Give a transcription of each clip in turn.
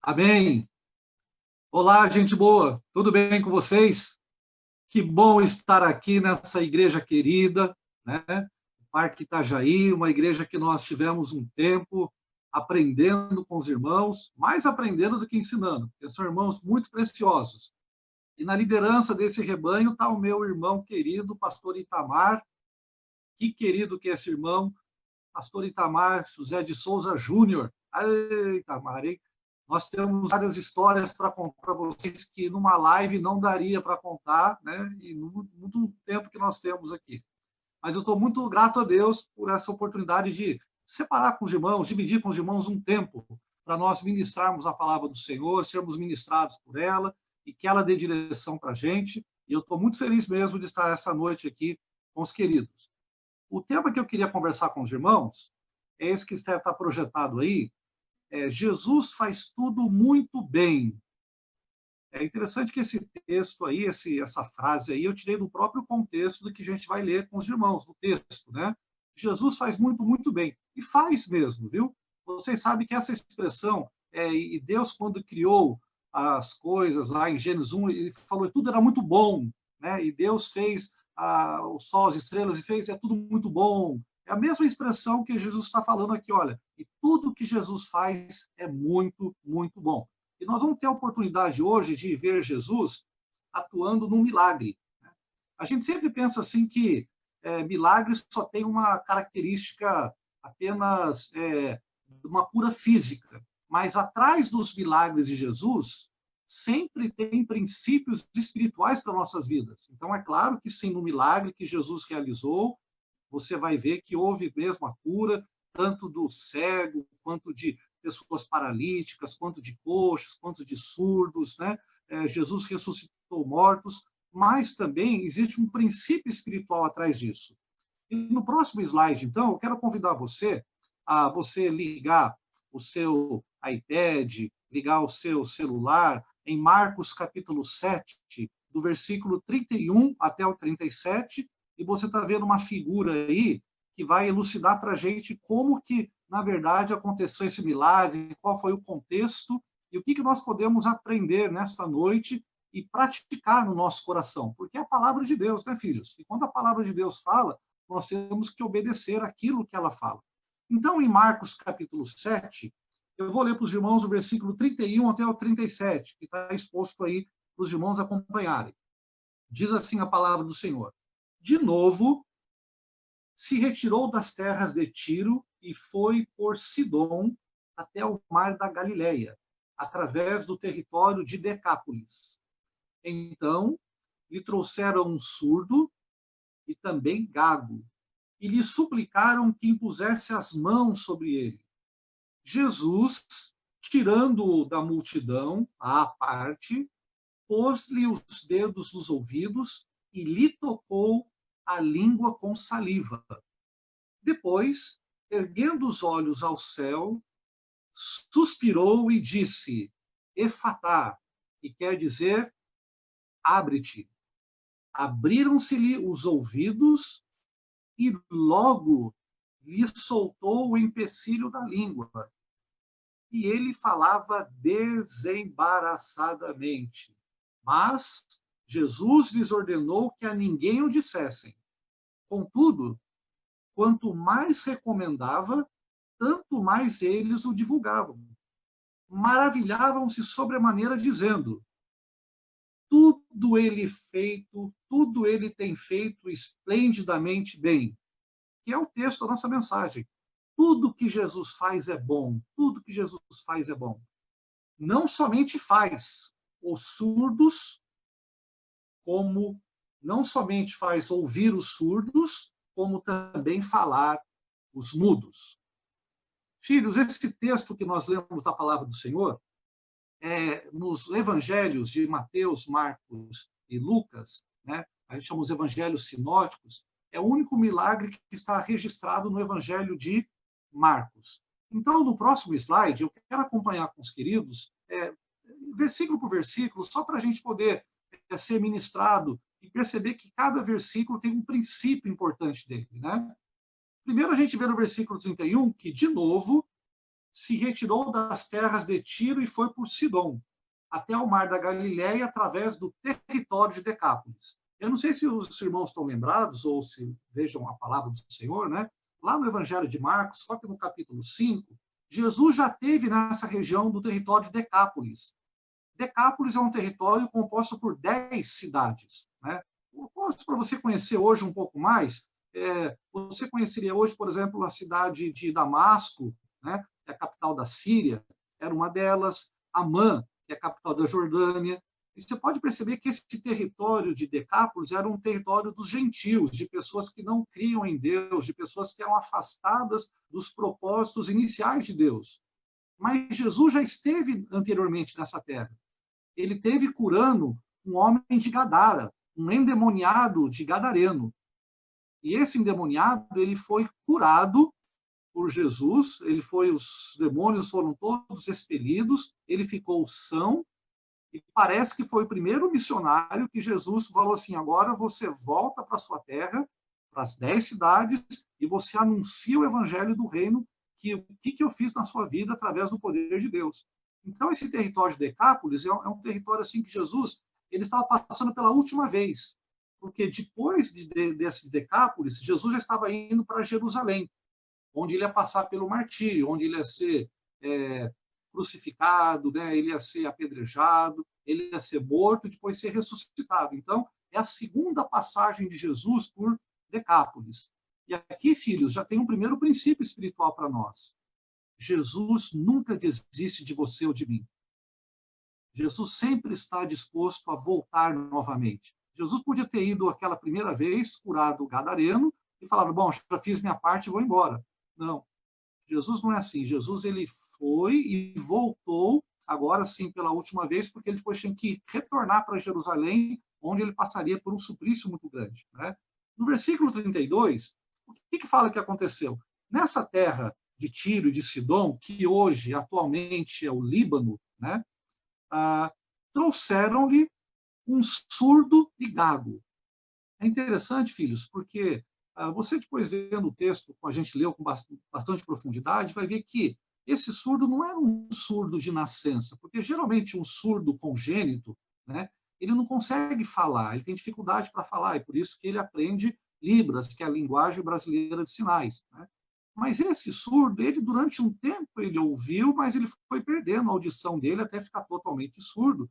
Amém. Olá, gente boa. Tudo bem com vocês? Que bom estar aqui nessa igreja querida, né? O Parque Itajaí, uma igreja que nós tivemos um tempo aprendendo com os irmãos, mais aprendendo do que ensinando, porque são irmãos muito preciosos. E na liderança desse rebanho está o meu irmão querido, pastor Itamar. Que querido que é esse irmão, pastor Itamar José de Souza Júnior. Ai, Itamar, hein? Nós temos várias histórias para contar para vocês que numa live não daria para contar, né? E no muito tempo que nós temos aqui. Mas eu estou muito grato a Deus por essa oportunidade de separar com os irmãos, dividir com os irmãos um tempo para nós ministrarmos a palavra do Senhor, sermos ministrados por ela e que ela dê direção para a gente. E eu estou muito feliz mesmo de estar essa noite aqui com os queridos. O tema que eu queria conversar com os irmãos é esse que está projetado aí. Jesus faz tudo muito bem. É interessante que esse texto aí, essa frase aí, eu tirei do próprio contexto do que a gente vai ler com os irmãos, no texto, né? Jesus faz muito, muito bem. E faz mesmo, viu? Vocês sabem que essa expressão, e Deus, quando criou as coisas lá em Gênesis 1, ele falou que tudo era muito bom, né? E Deus fez o sol, as estrelas, e fez, é tudo muito bom. É a mesma expressão que Jesus está falando aqui, olha, e tudo que Jesus faz é muito, muito bom. E nós vamos ter a oportunidade hoje de ver Jesus atuando num milagre. A gente sempre pensa assim que milagres só tem uma característica apenas uma cura física, mas atrás dos milagres de Jesus sempre tem princípios espirituais para nossas vidas. Então é claro que sim, no milagre que Jesus realizou, você vai ver que houve mesmo a cura, tanto do cego, quanto de pessoas paralíticas, quanto de coxos, quanto de surdos, né? Jesus ressuscitou mortos, mas também existe um princípio espiritual atrás disso. E no próximo slide, então, eu quero convidar você a você ligar o seu iPad, ligar o seu celular em Marcos capítulo 7, do versículo 31 até o 37, e você está vendo uma figura aí que vai elucidar para a gente como que, na verdade, aconteceu esse milagre, qual foi o contexto e o que, que nós podemos aprender nesta noite e praticar no nosso coração. Porque é a palavra de Deus, né, filhos? E quando a palavra de Deus fala, nós temos que obedecer aquilo que ela fala. Então, em Marcos capítulo 7, eu vou ler para os irmãos o versículo 31 até o 37, que está exposto aí para os irmãos acompanharem. Diz assim a palavra do Senhor: de novo, se retirou das terras de Tiro e foi por Sidom até o mar da Galileia, através do território de Decápolis. Então, lhe trouxeram um surdo e também gago, e lhe suplicaram que impusesse as mãos sobre ele. Jesus, tirando-o da multidão à parte, pôs-lhe os dedos nos ouvidos e lhe tocou a língua com saliva. Depois, erguendo os olhos ao céu, suspirou e disse: Efatá, que quer dizer abre-te. Abriram-se-lhe os ouvidos e logo lhe soltou o empecilho da língua. E ele falava desembaraçadamente. Mas Jesus lhes ordenou que a ninguém o dissessem. Contudo, quanto mais recomendava, tanto mais eles o divulgavam. Maravilhavam-se sobremaneira, dizendo: tudo ele tem feito esplendidamente bem. Que é o texto da nossa mensagem. Tudo que Jesus faz é bom. Tudo que Jesus faz é bom. Não somente faz os surdos, como não somente faz ouvir os surdos, como também falar os mudos. Filhos, esse texto que nós lemos da palavra do Senhor, nos evangelhos de Mateus, Marcos e Lucas, né, a gente chama os evangelhos sinóticos, é o único milagre que está registrado no evangelho de Marcos. Então, no próximo slide, eu quero acompanhar com os queridos, versículo por versículo, só para a gente poder ser ministrado e perceber que cada versículo tem um princípio importante dele, né? Primeiro a gente vê no versículo 31 que, de novo, se retirou das terras de Tiro e foi por Sidom, até o mar da Galileia, através do território de Decápolis. Eu não sei se os irmãos estão lembrados, ou se vejam a palavra do Senhor, né? Lá no Evangelho de Marcos, só que no capítulo 5, Jesus já esteve nessa região do território de Decápolis. Decápolis é um território composto por 10 cidades, né? Para você conhecer hoje um pouco mais, você conheceria hoje, por exemplo, a cidade de Damasco, né, que é a capital da Síria, era uma delas, Amã, que é a capital da Jordânia. E você pode perceber que esse território de Decápolis era um território dos gentios, de pessoas que não criam em Deus, de pessoas que eram afastadas dos propósitos iniciais de Deus. Mas Jesus já esteve anteriormente nessa terra. Ele esteve curando um homem de Gadara, um endemoniado de Gadareno. E esse endemoniado, ele foi curado por Jesus, os demônios foram todos expelidos, ele ficou são, e parece que foi o primeiro missionário que Jesus falou assim, agora você volta para a sua terra, para as 10 cidades, e você anuncia o evangelho do reino, o que eu fiz na sua vida através do poder de Deus. Então, esse território de Decápolis é um território assim que Jesus ele estava passando pela última vez, porque depois desse Decápolis, Jesus já estava indo para Jerusalém, onde ele ia passar pelo martírio, onde ele ia ser crucificado, né? Ele ia ser apedrejado, ele ia ser morto e depois ser ressuscitado. Então, é a segunda passagem de Jesus por Decápolis. E aqui, filhos, já tem um primeiro princípio espiritual para nós. Jesus nunca desiste de você ou de mim. Jesus sempre está disposto a voltar novamente. Jesus podia ter ido aquela primeira vez, curado o gadareno, e falado, bom, já fiz minha parte e vou embora. Não. Jesus não é assim. Jesus ele foi e voltou, agora sim pela última vez, porque ele depois tinha que retornar para Jerusalém, onde ele passaria por um suplício muito grande. Né? No versículo 32, o que fala que aconteceu? Nessa terra de Tiro e de Sidom, que hoje, atualmente, é o Líbano, né? Trouxeram-lhe um surdo e gago. É interessante, filhos, porque você depois vendo o texto, que a gente leu com bastante profundidade, vai ver que esse surdo não era um surdo de nascença, porque geralmente um surdo congênito, né, ele não consegue falar, ele tem dificuldade para falar, e por isso que ele aprende Libras, que é a linguagem brasileira de sinais. Né? Mas esse surdo, ele durante um tempo ele ouviu, mas ele foi perdendo a audição dele até ficar totalmente surdo.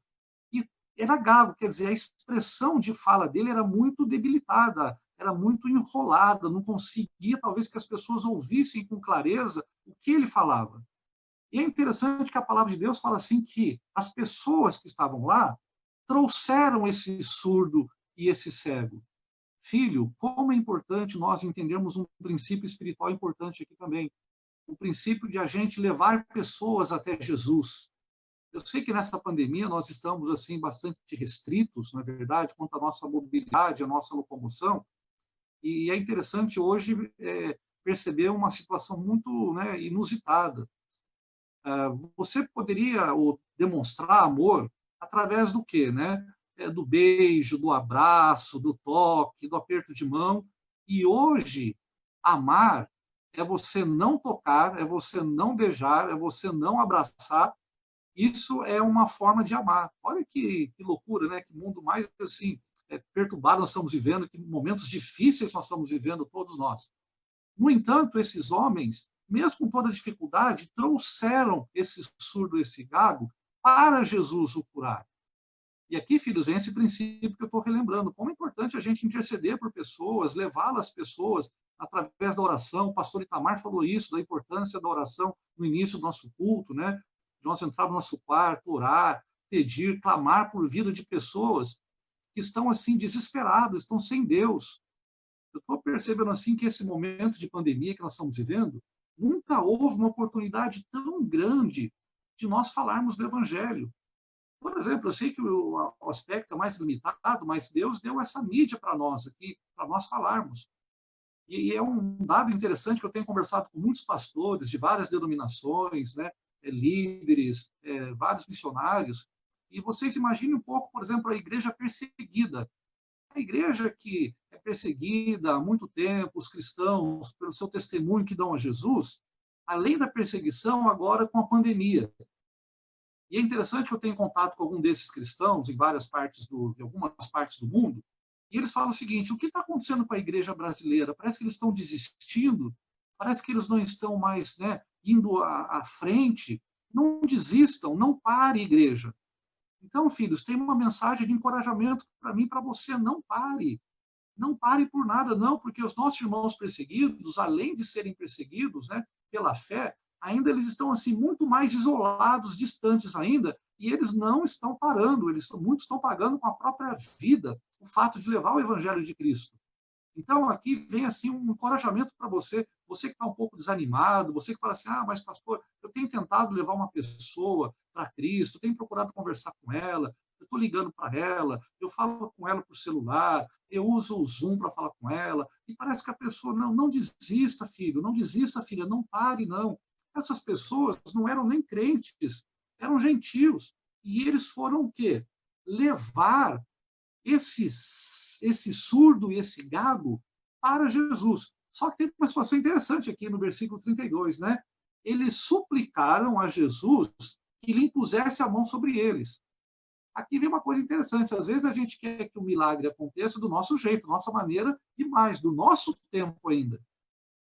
E era gago, quer dizer, a expressão de fala dele era muito debilitada, era muito enrolada, não conseguia talvez que as pessoas ouvissem com clareza o que ele falava. E é interessante que a palavra de Deus fala assim que as pessoas que estavam lá trouxeram esse surdo e esse cego. Filho, como é importante nós entendermos um princípio espiritual importante aqui também. O princípio de a gente levar pessoas até Jesus. Eu sei que nessa pandemia nós estamos assim bastante restritos, na verdade, quanto à nossa mobilidade, à nossa locomoção, e é interessante hoje perceber uma situação muito inusitada. Você poderia demonstrar amor através do quê, né? Do beijo, do abraço, do toque, do aperto de mão. E hoje, amar é você não tocar, é você não beijar, é você não abraçar. Isso é uma forma de amar. Olha que loucura, né? Que mundo mais assim perturbado nós estamos vivendo, que momentos difíceis nós estamos vivendo todos nós. No entanto, esses homens, mesmo com toda dificuldade, trouxeram esse surdo, esse gago, para Jesus o curar. E aqui, filhos, vem esse princípio que eu estou relembrando. Como é importante a gente interceder por pessoas, levá-las pessoas através da oração. O pastor Itamar falou isso, da importância da oração no início do nosso culto, né? De nós entrar no nosso quarto, orar, pedir, clamar por vida de pessoas que estão assim desesperadas, estão sem Deus. Eu estou percebendo assim que esse momento de pandemia que nós estamos vivendo, nunca houve uma oportunidade tão grande de nós falarmos do Evangelho. Por exemplo, eu sei que o aspecto é mais limitado, mas Deus deu essa mídia para nós aqui, para nós falarmos. E é um dado interessante que eu tenho conversado com muitos pastores de várias denominações, né, líderes, vários missionários, e vocês imaginem um pouco, por exemplo, a igreja perseguida. A igreja que é perseguida há muito tempo, os cristãos, pelo seu testemunho que dão a Jesus, além da perseguição, agora com a pandemia. E é interessante que eu tenho contato com algum desses cristãos em em algumas partes do mundo, e eles falam o seguinte: o que está acontecendo com a igreja brasileira? Parece que eles estão desistindo, parece que eles não estão mais, né, indo à frente. Não desistam, não pare, igreja. Então, filhos, tem uma mensagem de encorajamento para mim, para você: não pare. Não pare por nada, não, porque os nossos irmãos perseguidos, além de serem perseguidos, né, pela fé, ainda eles estão assim muito mais isolados, distantes ainda, e eles não estão parando, muitos estão pagando com a própria vida o fato de levar o evangelho de Cristo. Então, aqui vem assim um encorajamento para você, você que está um pouco desanimado, você que fala assim: ah, mas pastor, eu tenho tentado levar uma pessoa para Cristo, tenho procurado conversar com ela, eu estou ligando para ela, eu falo com ela por celular, eu uso o Zoom para falar com ela, e parece que a pessoa, não desista, filho, não desista, filha, não pare, não. Essas pessoas não eram nem crentes, eram gentios, e eles foram o quê? Levar esse surdo e esse gago para Jesus. Só que tem uma situação interessante aqui no versículo 32, né? Eles suplicaram a Jesus que lhe impusesse a mão sobre eles. Aqui vem uma coisa interessante: às vezes a gente quer que o milagre aconteça do nosso jeito, da nossa maneira, e mais, do nosso tempo ainda.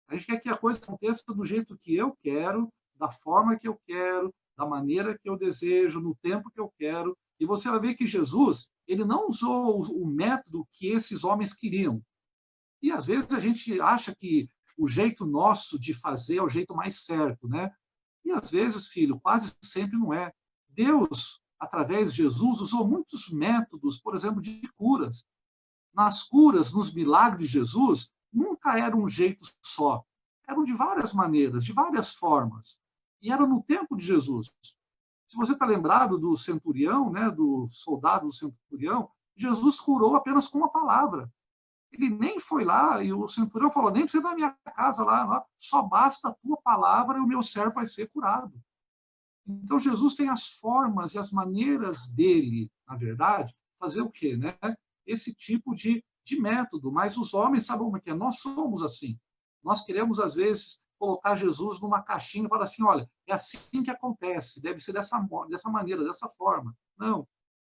A gente quer que a coisa aconteça do jeito que eu quero, da forma que eu quero, da maneira que eu desejo, no tempo que eu quero. E você vai ver que Jesus, ele não usou o método que esses homens queriam. E às vezes a gente acha que o jeito nosso de fazer é o jeito mais certo, né? E às vezes, filho, quase sempre não é. Deus, através de Jesus, usou muitos métodos, por exemplo, de curas. Nas curas, nos milagres de Jesus, nunca era um jeito só. Eram de várias maneiras, de várias formas. E era no tempo de Jesus. Se você está lembrado do centurião, né, do soldado do centurião, Jesus curou apenas com uma palavra. Ele nem foi lá, e o centurião falou: nem precisa da minha casa lá, só basta a tua palavra e o meu servo vai ser curado. Então, Jesus tem as formas e as maneiras dele, na verdade, fazer o quê? Né? Esse tipo de método. Mas os homens, sabem como é que é? Nós somos assim. Nós queremos, às vezes, colocar Jesus numa caixinha e falar assim: olha, é assim que acontece, deve ser dessa maneira, dessa forma. Não.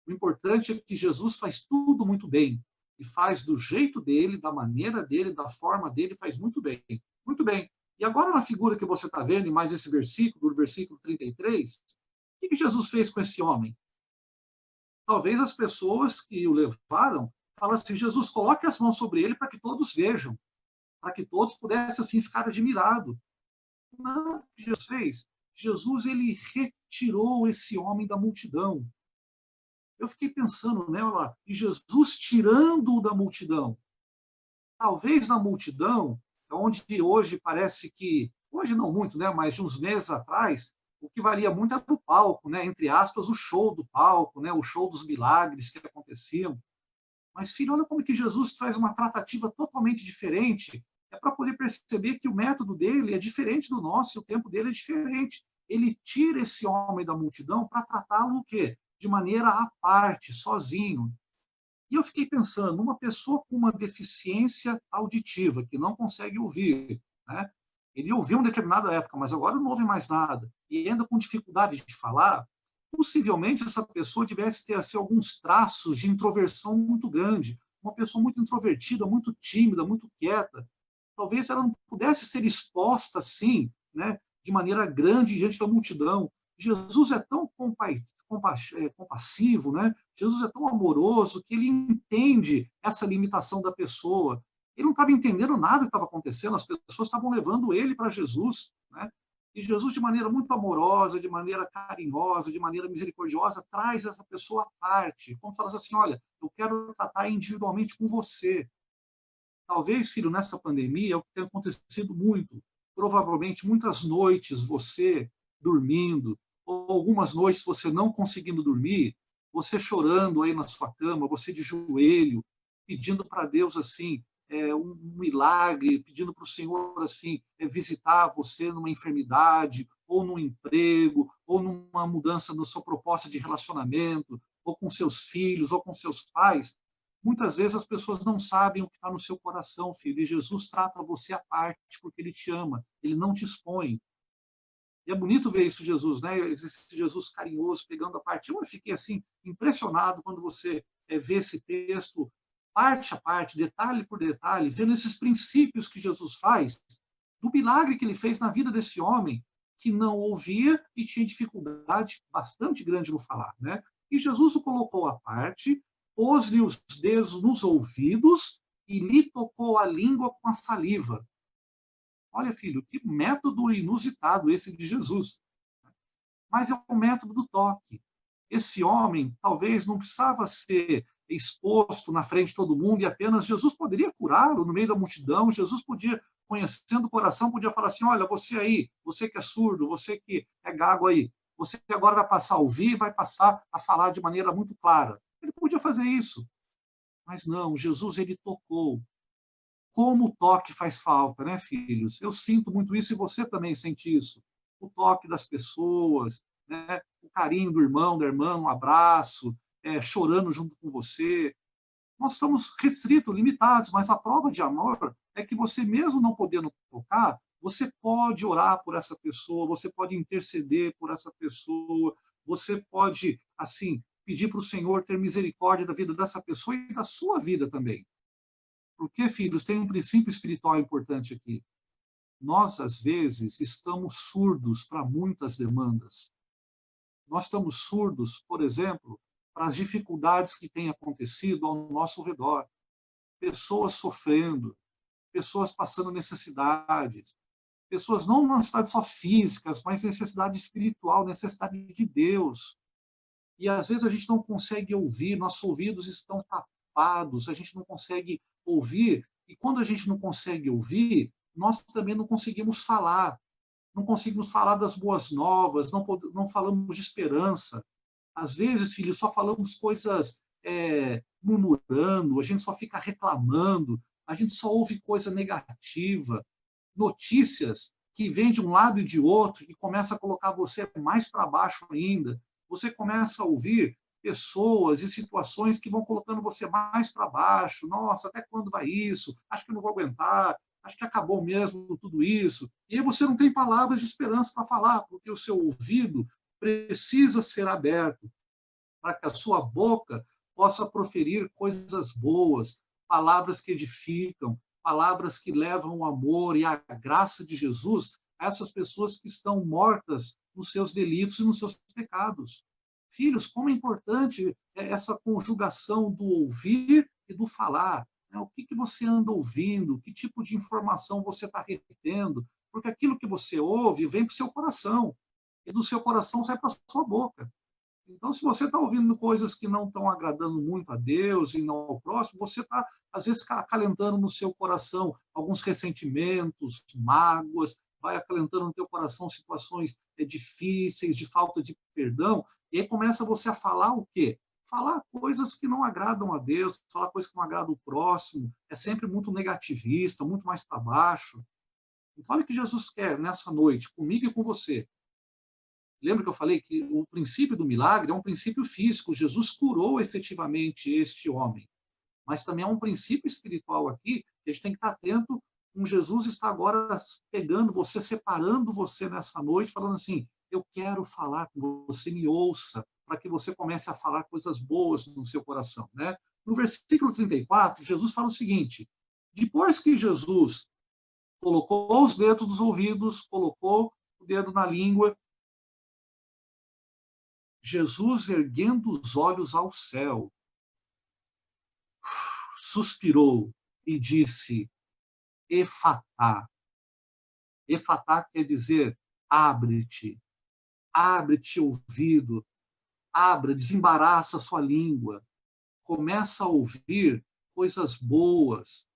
O importante é que Jesus faz tudo muito bem. E faz do jeito dele, da maneira dele, da forma dele, faz muito bem. Muito bem. E agora, na figura que você está vendo, em mais esse versículo, do versículo 33, o que Jesus fez com esse homem? Talvez as pessoas que o levaram falam assim: Jesus, coloque as mãos sobre ele para que todos vejam, para que todos pudessem assim ficar admirados. Não, o que Jesus fez? Jesus, ele retirou esse homem da multidão. Eu fiquei pensando nela, e Jesus tirando-o da multidão. Talvez na multidão, onde hoje parece que, hoje não muito, né, mas de uns meses atrás, o que valia muito era o palco, né, entre aspas, o show do palco, né, o show dos milagres que aconteciam. Mas, filho, olha como que Jesus faz uma tratativa totalmente diferente. É para poder perceber que o método dele é diferente do nosso, e o tempo dele é diferente. Ele tira esse homem da multidão para tratá-lo o quê? De maneira à parte, sozinho. E eu fiquei pensando: uma pessoa com uma deficiência auditiva, que não consegue ouvir, né? Ele ouviu em determinada época, mas agora não ouve mais nada, e ainda com dificuldade de falar, possivelmente essa pessoa tivesse ter assim, alguns traços de introversão muito grande, uma pessoa muito introvertida, muito tímida, muito quieta. Talvez ela não pudesse ser exposta assim, né, de maneira grande diante da multidão. Jesus é tão compassivo, né? Jesus é tão amoroso que ele entende essa limitação da pessoa. Ele não estava entendendo nada que estava acontecendo, as pessoas estavam levando ele para Jesus, né? E Jesus, de maneira muito amorosa, de maneira carinhosa, de maneira misericordiosa, traz essa pessoa à parte, como fala assim: olha, eu quero tratar individualmente com você. Talvez, filho, nessa pandemia, é o que tem acontecido muito. Provavelmente, muitas noites você dormindo, ou algumas noites você não conseguindo dormir, você chorando aí na sua cama, você de joelho, pedindo para Deus assim, um milagre, pedindo para o Senhor assim, visitar você numa enfermidade, ou num emprego, ou numa mudança na sua proposta de relacionamento, ou com seus filhos, ou com seus pais. Muitas vezes as pessoas não sabem o que está no seu coração, filho, e Jesus trata você à parte porque ele te ama, ele não te expõe. E é bonito ver isso, Jesus, né? Esse Jesus carinhoso, pegando a parte. Eu fiquei, assim, impressionado quando você vê esse texto, parte a parte, detalhe por detalhe, vendo esses princípios que Jesus faz, do milagre que ele fez na vida desse homem, que não ouvia e tinha dificuldade bastante grande no falar, né? E Jesus o colocou à parte, pôs-lhe os dedos nos ouvidos e lhe tocou a língua com a saliva. Olha, filho, que método inusitado esse de Jesus. Mas é o método do toque. Esse homem talvez não precisava ser exposto na frente de todo mundo e apenas Jesus poderia curá-lo no meio da multidão. Jesus podia, conhecendo o coração, podia falar assim: olha, você aí, você que é surdo, você que é gago aí, você que agora vai passar a ouvir, vai passar a falar de maneira muito clara. Ele podia fazer isso. Mas não, Jesus, ele tocou. Como o toque faz falta, né, filhos? Eu sinto muito isso e você também sente isso. O toque das pessoas, né? O carinho do irmão, da irmã, um abraço, chorando junto com você. Nós estamos restritos, limitados, mas a prova de amor é que você, mesmo não podendo tocar, você pode orar por essa pessoa, você pode interceder por essa pessoa, você pode, assim, pedir para o Senhor ter misericórdia da vida dessa pessoa e da sua vida também. Porque, filhos, tem um princípio espiritual importante aqui. Nós, às vezes, estamos surdos para muitas demandas. Nós estamos surdos, por exemplo, para as dificuldades que têm acontecido ao nosso redor. Pessoas sofrendo, pessoas passando necessidades, pessoas não necessidades só físicas, mas necessidade espiritual, necessidade de Deus. E às vezes a gente não consegue ouvir, nossos ouvidos estão tapados, a gente não consegue ouvir, e quando a gente não consegue ouvir, nós também não conseguimos falar. Não conseguimos falar das boas novas, não falamos de esperança. Às vezes, filho, só falamos coisas murmurando, a gente só fica reclamando, a gente só ouve coisa negativa, notícias que vêm de um lado e de outro, e começa a colocar você mais para baixo ainda. Você começa a ouvir pessoas e situações que vão colocando você mais para baixo. Nossa, até quando vai isso? Acho que eu não vou aguentar. Acho que acabou mesmo tudo isso. E aí você não tem palavras de esperança para falar, porque o seu ouvido precisa ser aberto para que a sua boca possa proferir coisas boas, palavras que edificam, palavras que levam o amor e a graça de Jesus a essas pessoas que estão mortas nos seus delitos e nos seus pecados. Filhos, como é importante essa conjugação do ouvir e do falar. O que você anda ouvindo? Que tipo de informação você está retendo? Porque aquilo que você ouve vem para o seu coração, e do seu coração sai para a sua boca. Então, se você está ouvindo coisas que não estão agradando muito a Deus e não ao próximo, você está, às vezes, acalentando no seu coração alguns ressentimentos, mágoas, vai acalentando no teu coração situações difíceis, de falta de perdão, e aí começa você a falar o quê? Falar coisas que não agradam a Deus, falar coisas que não agradam o próximo, é sempre muito negativista, muito mais para baixo. Então, olha o que Jesus quer nessa noite, comigo e com você. Lembra que eu falei que o princípio do milagre é um princípio físico. Jesus curou efetivamente este homem. Mas também é um princípio espiritual aqui que a gente tem que estar atento. Jesus está agora pegando você, separando você nessa noite, falando assim: eu quero falar com você, me ouça, para que você comece a falar coisas boas no seu coração, né? No versículo 34, Jesus fala o seguinte: depois que Jesus colocou os dedos nos ouvidos, colocou o dedo na língua, Jesus, erguendo os olhos ao céu, suspirou e disse: Efatá. Efatá quer dizer abre-te, abre-te ouvido, abra, desembaraça a sua língua, começa a ouvir coisas boas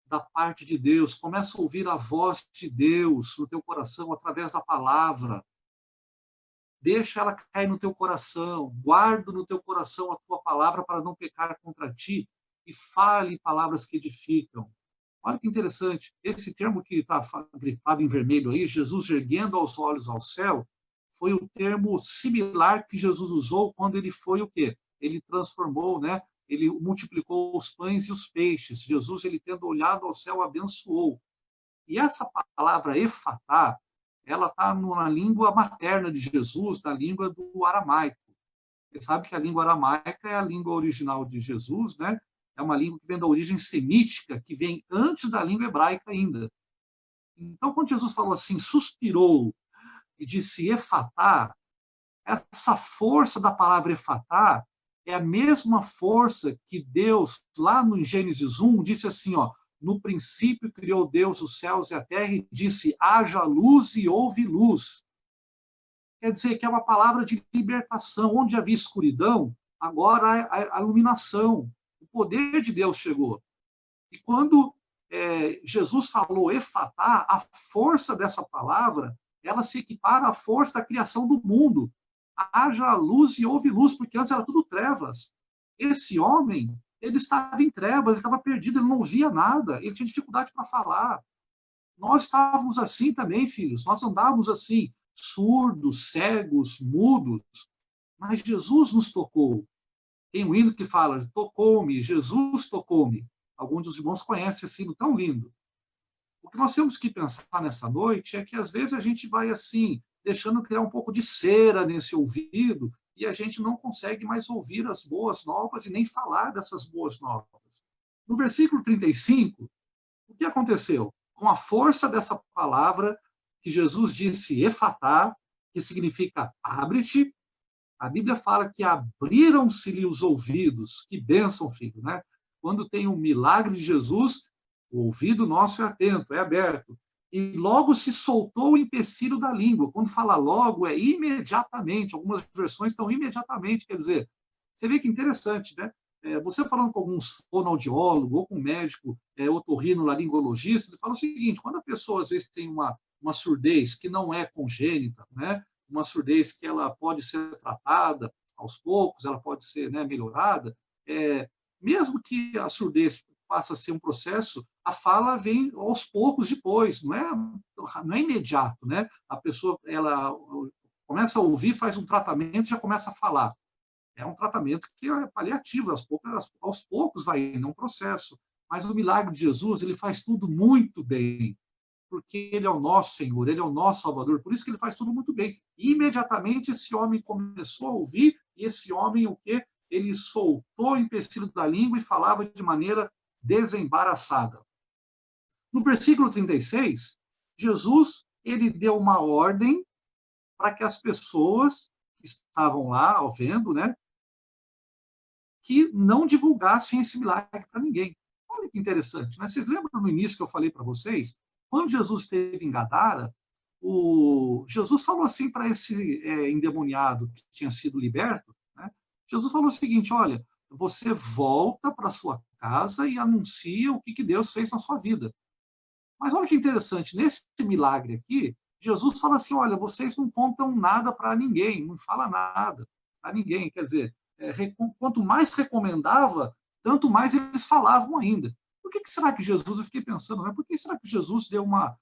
da parte de Deus, começa a ouvir a voz de Deus no teu coração através da palavra. Deixa ela cair no teu coração, guarda no teu coração a tua palavra para não pecar contra ti e fale palavras que edificam. Olha que interessante, esse termo que está grifado em vermelho aí, Jesus erguendo os olhos ao céu, foi o termo similar que Jesus usou quando ele foi o quê? Ele transformou, né? Ele multiplicou os pães e os peixes. Jesus, ele tendo olhado ao céu, abençoou. E essa palavra efatá, ela está na língua materna de Jesus, na língua do aramaico. Você sabe que a língua aramaica é a língua original de Jesus, né? É uma língua que vem da origem semítica, que vem antes da língua hebraica ainda. Então, quando Jesus falou assim, suspirou e disse efatá, essa força da palavra efatá é a mesma força que Deus, lá no Gênesis 1, disse assim, ó, no princípio criou Deus os céus e a terra e disse, haja luz e houve luz. Quer dizer que é uma palavra de libertação. Onde havia escuridão, agora a iluminação. O poder de Deus chegou. E quando Jesus falou efatá, a força dessa palavra, ela se equipara à força da criação do mundo. Haja luz e houve luz, porque antes era tudo trevas. Esse homem, ele estava em trevas, ele estava perdido, ele não ouvia nada, ele tinha dificuldade para falar. Nós estávamos assim também, filhos, nós andávamos assim, surdos, cegos, mudos, mas Jesus nos tocou. Tem um hino que fala, tocou-me, Jesus tocou-me. Alguns dos irmãos conhecem esse hino tão lindo. O que nós temos que pensar nessa noite é que às vezes a gente vai assim, deixando criar um pouco de cera nesse ouvido, e a gente não consegue mais ouvir as boas novas e nem falar dessas boas novas. No versículo 35, o que aconteceu? Com a força dessa palavra, que Jesus disse efatá, que significa abre-te, a Bíblia fala que abriram-se-lhe os ouvidos. Que bênção, filho, né? Quando tem um milagre de Jesus, o ouvido nosso é atento, é aberto. E logo se soltou o empecilho da língua. Quando fala logo, é imediatamente. Algumas versões estão imediatamente, quer dizer, você vê que interessante, né? Você falando com alguns fonoaudiólogos ou com um médico otorrinolaringologista, ele fala o seguinte, quando a pessoa às vezes tem uma surdez que não é congênita, né? Uma surdez que ela pode ser tratada aos poucos, ela pode ser, né, melhorada, mesmo que a surdez passe a ser um processo, a fala vem aos poucos depois, não é imediato, né? A pessoa ela começa a ouvir, faz um tratamento e já começa a falar. É um tratamento que é paliativo, aos poucos vai indo, é um processo. Mas o milagre de Jesus, ele faz tudo muito bem, porque ele é o nosso Senhor, ele é o nosso Salvador, por isso que ele faz tudo muito bem. E, imediatamente esse homem começou a ouvir, e esse homem o quê? Ele soltou o empecilho da língua e falava de maneira desembaraçada. No versículo 36, Jesus ele deu uma ordem para que as pessoas que estavam lá, vendo, né, que não divulgassem esse milagre para ninguém. Olha que interessante, né? Vocês lembram no início que eu falei para vocês? Quando Jesus esteve em Gadara, Jesus falou assim para esse endemoniado que tinha sido liberto, né? Jesus falou o seguinte, olha, você volta para sua casa e anuncia o que Deus fez na sua vida. Mas olha que interessante, nesse milagre aqui, Jesus fala assim, olha, vocês não contam nada para ninguém, não fala nada para ninguém, quer dizer, quanto mais recomendava, tanto mais eles falavam ainda. Por que será que Jesus, eu fiquei pensando, né? Por que será que Jesus deu uma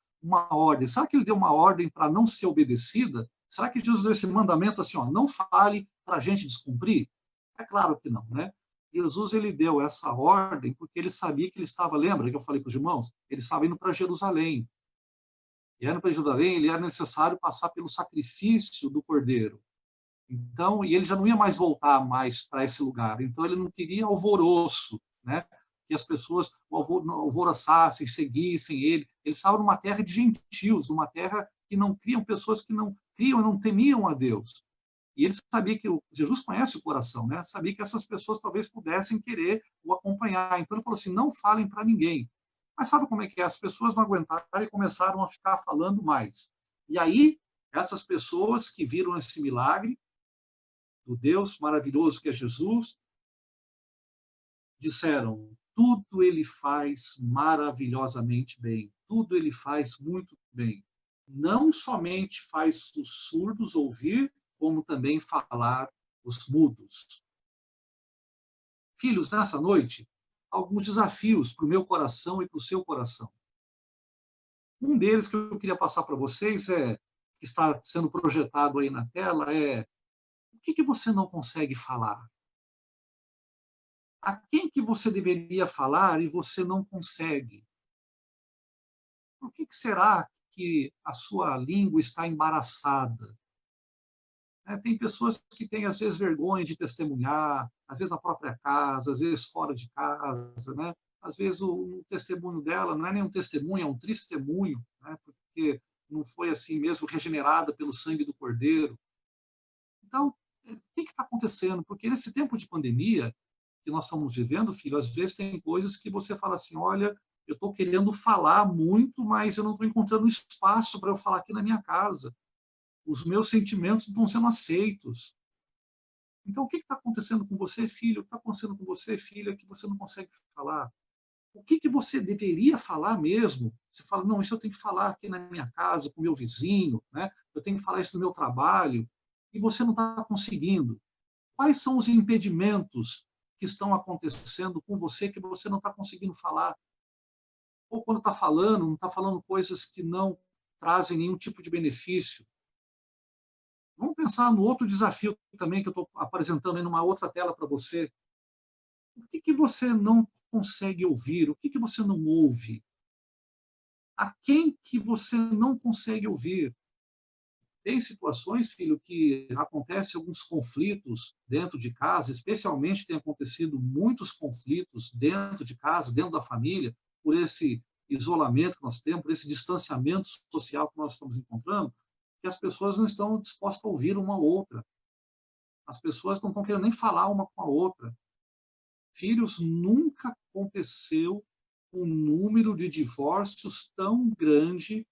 ordem? Será que ele deu uma ordem para não ser obedecida? Será que Jesus deu esse mandamento assim, ó, não fale para a gente descumprir? É claro que não, né? Jesus ele deu essa ordem porque ele sabia que ele estava, lembra que eu falei para os irmãos? Ele estava indo para Jerusalém. E indo para Jerusalém, ele era necessário passar pelo sacrifício do cordeiro. Então, e ele já não ia mais voltar mais para esse lugar. Então, ele não queria alvoroço, né? Que as pessoas alvoroçassem, seguissem ele. Ele estava numa terra de gentios, numa terra que não criam pessoas que não criam e não temiam a Deus. E ele sabia que Jesus conhece o coração, né? Sabia que essas pessoas talvez pudessem querer o acompanhar. Então ele falou assim: não falem para ninguém. Mas sabe como é que é? As pessoas não aguentaram e começaram a ficar falando mais. E aí, essas pessoas que viram esse milagre do Deus maravilhoso que é Jesus, disseram: tudo ele faz maravilhosamente bem, tudo ele faz muito bem. Não somente faz os surdos ouvir, como também falar os mudos. Filhos, nessa noite, alguns desafios para o meu coração e para o seu coração. Um deles que eu queria passar para vocês que está sendo projetado aí na tela, o que você não consegue falar? A quem que você deveria falar e você não consegue? Por que será que a sua língua está embaraçada. Tem pessoas que têm, às vezes, vergonha de testemunhar, às vezes na própria casa, às vezes fora de casa, né? Às vezes o testemunho dela não é nem um testemunho, é um testemunho, né? Porque não foi assim mesmo regenerada pelo sangue do Cordeiro. Então, o que está acontecendo? Porque nesse tempo de pandemia que nós estamos vivendo, filho, às vezes tem coisas que você fala assim, olha, eu estou querendo falar muito, mas eu não estou encontrando espaço para eu falar aqui na minha casa. Os meus sentimentos não estão sendo aceitos. Então, o que está acontecendo com você, filho? O que está acontecendo com você, filha, que você não consegue falar? O que você deveria falar mesmo? Você fala, não, isso eu tenho que falar aqui na minha casa, com o meu vizinho, né? Eu tenho que falar isso no meu trabalho, e você não está conseguindo. Quais são os impedimentos que estão acontecendo com você que você não está conseguindo falar? Ou quando está falando, não está falando coisas que não trazem nenhum tipo de benefício. Vamos pensar no outro desafio também que eu estou apresentando aí numa outra tela para você. O que você não consegue ouvir? O que você não ouve? A quem que você não consegue ouvir? Tem situações, filho, que acontecem alguns conflitos dentro de casa, especialmente tem acontecido muitos conflitos dentro de casa, dentro da família, por esse isolamento que nós temos, por esse distanciamento social que nós estamos encontrando, que as pessoas não estão dispostas a ouvir uma outra. As pessoas não estão querendo nem falar uma com a outra. Filhos, nunca aconteceu um número de divórcios tão grande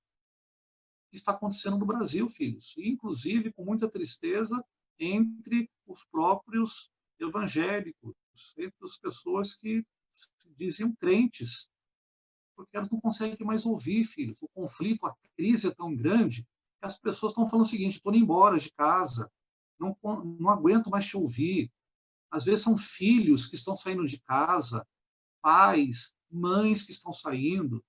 que está acontecendo no Brasil, filhos. E, inclusive, com muita tristeza, entre os próprios evangélicos, entre as pessoas que se diziam crentes, porque elas não conseguem mais ouvir, filhos. O conflito, a crise é tão grande que as pessoas estão falando o seguinte, estou indo embora de casa, não aguento mais te ouvir. Às vezes são filhos que estão saindo de casa, pais, mães que estão saindo.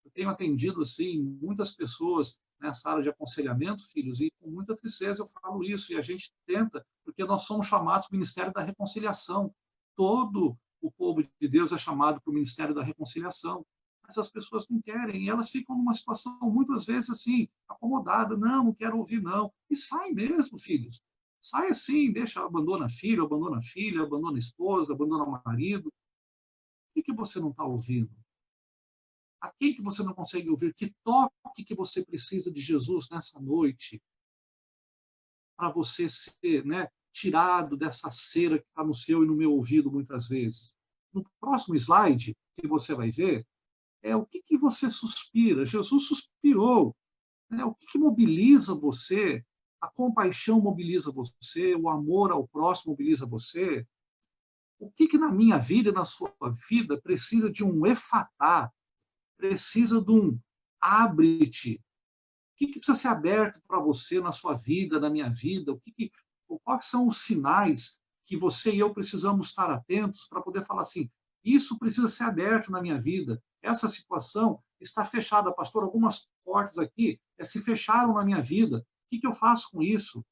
Eu tenho atendido assim muitas pessoas nessa área de aconselhamento, filhos, e com muita tristeza eu falo isso, e a gente tenta, porque nós somos chamados para o Ministério da Reconciliação. Todo o povo de Deus é chamado para o Ministério da Reconciliação. Mas as pessoas não querem, e elas ficam numa situação, muitas vezes, assim, acomodada. Não quero ouvir, não. E sai mesmo, filhos. Sai assim, deixa, abandona filho, abandona filha, abandona esposa, abandona marido. O que você não está ouvindo? A quem que você não consegue ouvir? Que toque que você precisa de Jesus nessa noite para você ser, né, tirado dessa cera que está no seu e no meu ouvido muitas vezes. No próximo slide que você vai ver, o que você suspira. Jesus suspirou. Né? O que mobiliza você? A compaixão mobiliza você, o amor ao próximo mobiliza você. O que na minha vida e na sua vida precisa de um efatá, precisa de um abre-te? O que precisa ser aberto para você na sua vida, na minha vida? Quais são os sinais que você e eu precisamos estar atentos para poder falar assim, isso precisa ser aberto na minha vida. Essa situação está fechada, pastor, algumas portas aqui se fecharam na minha vida. O que eu faço com isso?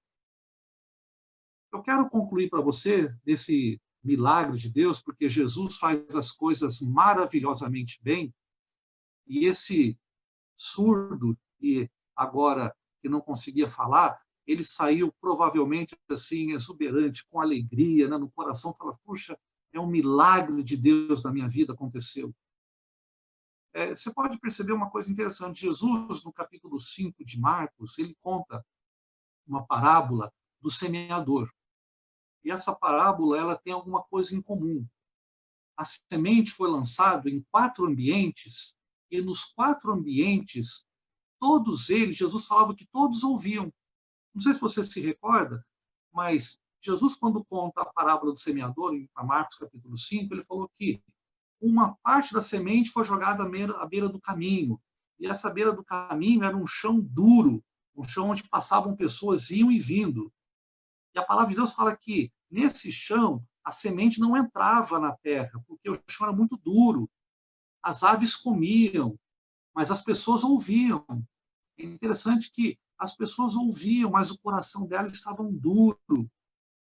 Eu quero concluir para você desse milagre de Deus, porque Jesus faz as coisas maravilhosamente bem, e esse surdo, e agora que não conseguia falar, ele saiu provavelmente assim, exuberante, com alegria, né, no coração, fala, puxa, é um milagre de Deus na minha vida, aconteceu. Você pode perceber uma coisa interessante, Jesus, no capítulo 5 de Marcos, ele conta uma parábola do semeador. E essa parábola ela tem alguma coisa em comum. A semente foi lançada em 4 ambientes, e nos 4 ambientes, todos eles, Jesus falava que todos ouviam. Não sei se você se recorda, mas Jesus, quando conta a parábola do semeador, em Marcos capítulo 5, ele falou que uma parte da semente foi jogada à beira do caminho, e essa beira do caminho era um chão duro, um chão onde passavam pessoas, iam e vindo. E a palavra de Deus fala que, nesse chão, a semente não entrava na terra, porque o chão era muito duro. As aves comiam, mas as pessoas ouviam. É interessante que as pessoas ouviam, mas o coração delas estava duro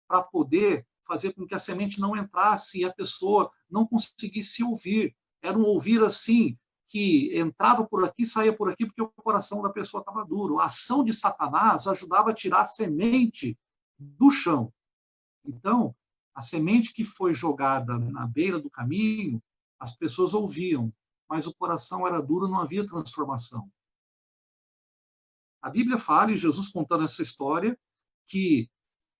para poder fazer com que a semente não entrasse e a pessoa não conseguisse ouvir. Era um ouvir assim, que entrava por aqui, saía por aqui, porque o coração da pessoa estava duro. A ação de Satanás ajudava a tirar a semente do chão. Então, a semente que foi jogada na beira do caminho, as pessoas ouviam, mas o coração era duro, não havia transformação. A Bíblia fala, e Jesus contando essa história, que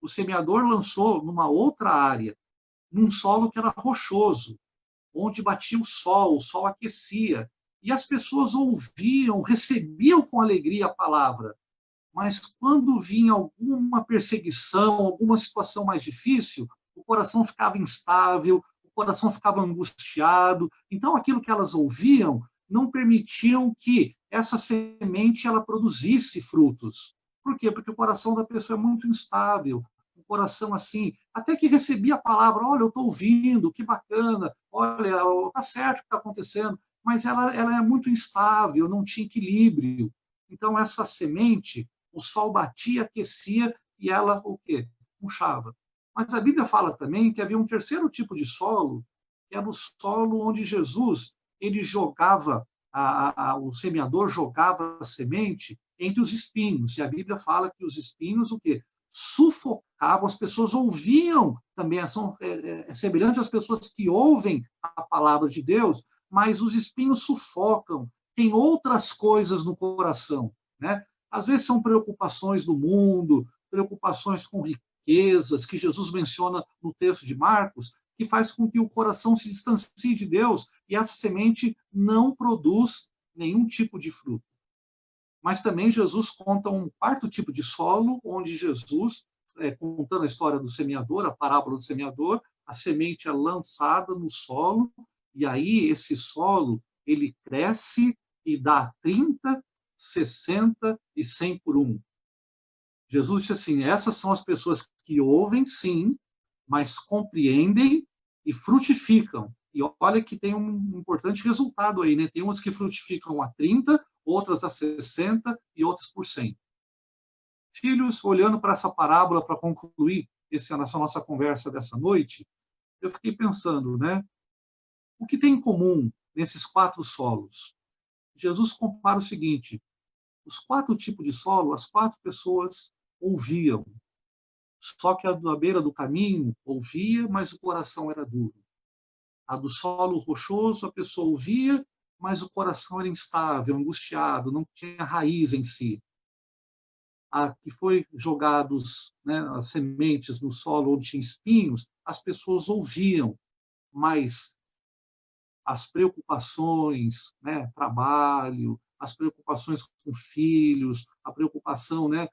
o semeador lançou numa outra área, num solo que era rochoso, onde batia o sol aquecia, e as pessoas ouviam, recebiam com alegria a palavra, mas quando vinha alguma perseguição, alguma situação mais difícil, o coração ficava instável, o coração ficava angustiado. Então, aquilo que elas ouviam não permitiam que essa semente ela produzisse frutos. Por quê? Porque o coração da pessoa é muito instável, um coração assim, até que recebia a palavra, olha, eu estou ouvindo, que bacana, olha, está certo o que está acontecendo, mas ela é muito instável, não tinha equilíbrio. Então, essa semente, o sol batia, aquecia, e ela, o quê? Murchava. Mas a Bíblia fala também que havia um terceiro tipo de solo, que era o solo onde Jesus, ele jogava, o semeador jogava a semente entre os espinhos. E a Bíblia fala que os espinhos, o quê? Sufocavam, as pessoas ouviam também, são semelhantes às pessoas que ouvem a palavra de Deus, mas os espinhos sufocam, tem outras coisas no coração, né? Às vezes são preocupações do mundo, preocupações com riquezas, que Jesus menciona no texto de Marcos, que faz com que o coração se distancie de Deus e essa semente não produz nenhum tipo de fruto. Mas também Jesus conta um quarto tipo de solo, onde Jesus, contando a história do semeador, a parábola do semeador, a semente é lançada no solo, e aí esse solo, ele cresce e dá 30, 60 e 100 por um. Jesus disse assim, essas são as pessoas que ouvem, sim, mas compreendem e frutificam. E olha que tem um importante resultado aí, né? Tem umas que frutificam a 30, outras a 60 e outras por 100. Filhos, olhando para essa parábola para concluir essa nossa conversa dessa noite, eu fiquei pensando, né? O que tem em comum nesses 4 solos? Jesus compara o seguinte, os 4 tipos de solo, as 4 pessoas ouviam, só que a da beira do caminho ouvia, mas o coração era duro. A do solo rochoso, a pessoa ouvia, mas o coração era instável, angustiado, não tinha raiz em si. A que foi jogados, né, as sementes no solo onde tinha espinhos, as pessoas ouviam, mas as preocupações, né, trabalho, as preocupações com filhos, a preocupação, né,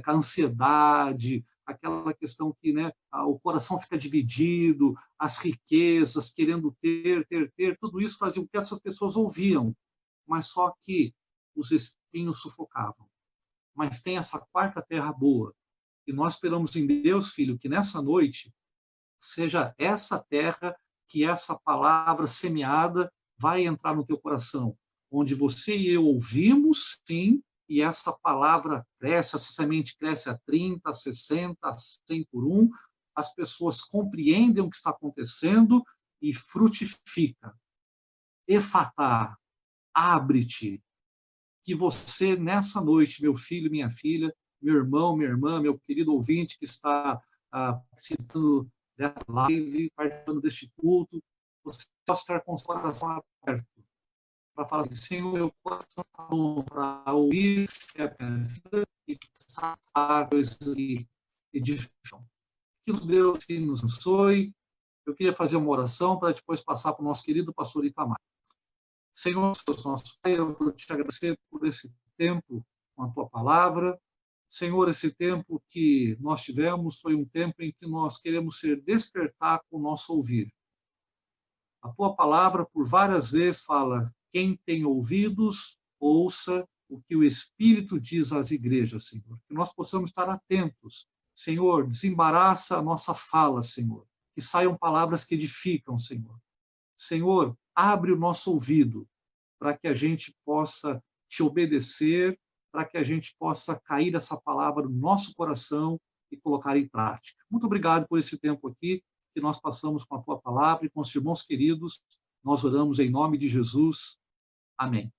com a ansiedade, aquela questão que, né, o coração fica dividido, as riquezas, querendo ter, tudo isso fazia com que essas pessoas ouviam, mas só que os espinhos sufocavam. Mas tem essa quarta terra boa, e nós esperamos em Deus, filho, que nessa noite seja essa terra que essa palavra semeada vai entrar no teu coração, onde você e eu ouvimos, sim, e essa palavra cresce, essa semente cresce a 30, a 60, a 100 por um, as pessoas compreendem o que está acontecendo e frutifica. Efatá, abre-te, que você, nessa noite, meu filho, minha filha, meu irmão, minha irmã, meu querido ouvinte que está participando dessa live, participando deste culto, você possa estar com o coração aberto para falar assim, Senhor, meu coração está bom para ouvir a minha vida e passar coisas que edificam. Que Deus nos abençoe. Eu queria fazer uma oração para depois passar para o nosso querido pastor Itamar. Senhor, nosso Pai, eu quero te agradecer por esse tempo com a tua palavra. Senhor, esse tempo que nós tivemos foi um tempo em que nós queremos despertar com o nosso ouvir. A tua palavra, por várias vezes, fala: quem tem ouvidos, ouça o que o Espírito diz às igrejas, Senhor. Que nós possamos estar atentos. Senhor, desembaraça a nossa fala, Senhor. Que saiam palavras que edificam, Senhor. Senhor, abre o nosso ouvido para que a gente possa te obedecer, para que a gente possa cair essa palavra no nosso coração e colocar em prática. Muito obrigado por esse tempo aqui que nós passamos com a tua palavra e com os irmãos queridos. Nós oramos em nome de Jesus. Amém.